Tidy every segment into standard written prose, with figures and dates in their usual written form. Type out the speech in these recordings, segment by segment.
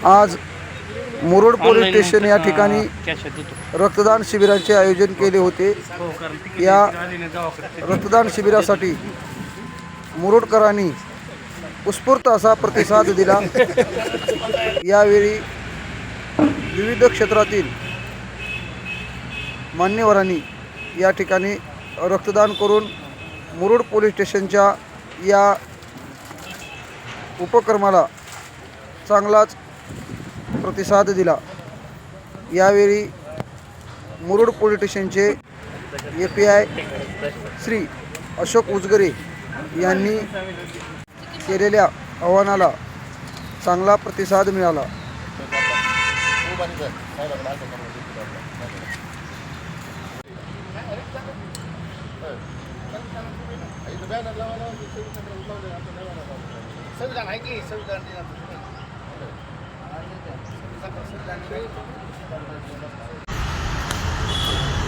आज Murud police station या ठिकाणी रक्तदान शिबिराचे आयोजन केले होते। या रक्तदान शिबिरासाठी मुरुडकरांनी उत्स्फूर्त असा प्रतिसाद दिला। यावेळी विविध क्षेत्रातील मान्यवरांनी या ठिकाणी रक्तदान करून मुरुड पोलीस स्टेशनच्या या उपक्रमाला चांगलाच प्रतिसाद दिला। यावेळी मुरुड पोलीस स्टेशनचे API श्री अशोक उजगरे यांनी केलेल्या आव्हानाला चांगला प्रतिसाद मिळाला।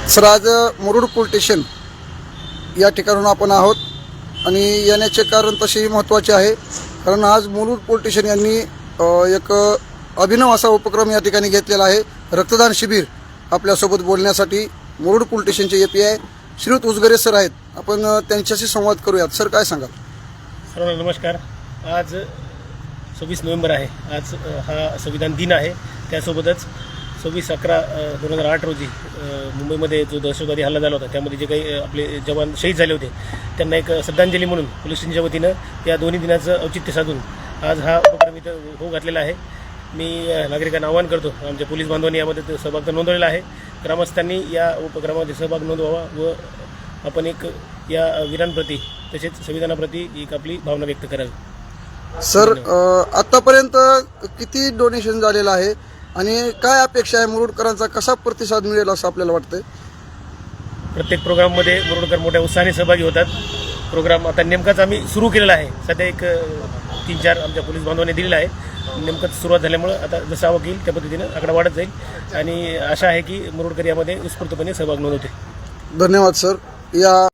सर, आज मुरुड पोलीस स्टेशन या ठिकाणून आपण आहोत आणि येण्याचे कारण तसेही महत्त्वाचे आहे, कारण आज मुरुड पोलीस स्टेशन यांनी एक अभिनव असा उपक्रम या ठिकाणी घेतलेला आहे। रक्तदान शिबिर आपल्यासोबत बोलण्यासाठी मुरुड पोलीस स्टेशनचे API श्रीयुत उजगरे सर आहेत। आपण त्यांच्याशी संवाद करूयात। सर, काय सांगाल? सर्वांना नमस्कार। आज 26 नोव्हेंबर आहे। आज हा संविधान दिन आहे। त्यासोबतच 26/11/2008 रोजी मुंबईमध्ये जो दहशतवादी हल्ला झाला होता, त्यामध्ये जे काही आपले जवान शहीद झाले होते त्यांना एक श्रद्धांजली म्हणून पोलीस स्टेशनच्या वतीनं या दोन्ही दिनाचं औचित्य साधून आज हा उपक्रम इथं होऊ घातलेला आहे। मी नागरिकांना आवाहन करतो, आमच्या पोलीस बांधवांनी यामध्ये सहभाग नोंदवलेला आहे। ग्रामस्थांनी या उपक्रमामध्ये सहभाग नोंदवावा व आपण एक या वीरांप्रती तसेच संविधानाप्रती एक आपली भावना व्यक्त करावी। सर, आतापर्यंत किती डोनेशन झालेलं आहे आणि काय अपेक्षा आहे? मुरुडकरांचा कसा प्रतिसाद मिळेल असं आपल्याला वाटतंय? प्रत्येक प्रोग्राममध्ये मुरुडकर मोठ्या उत्साहाने सहभागी होतात। प्रोग्राम आता नेमकाच आम्ही सुरू केलेला आहे। सध्या एक 3-4 आमच्या पोलीस बांधवांनी दिलेला आहे। नेमकंच सुरुवात झाल्यामुळे आता जसं आवक येईल त्या पद्धतीनं आकडा वाढत जाईल आणि आशा आहे की मुरुडकर यामध्ये उत्स्फूर्तपणे सहभाग नोंदवतील। धन्यवाद सर। या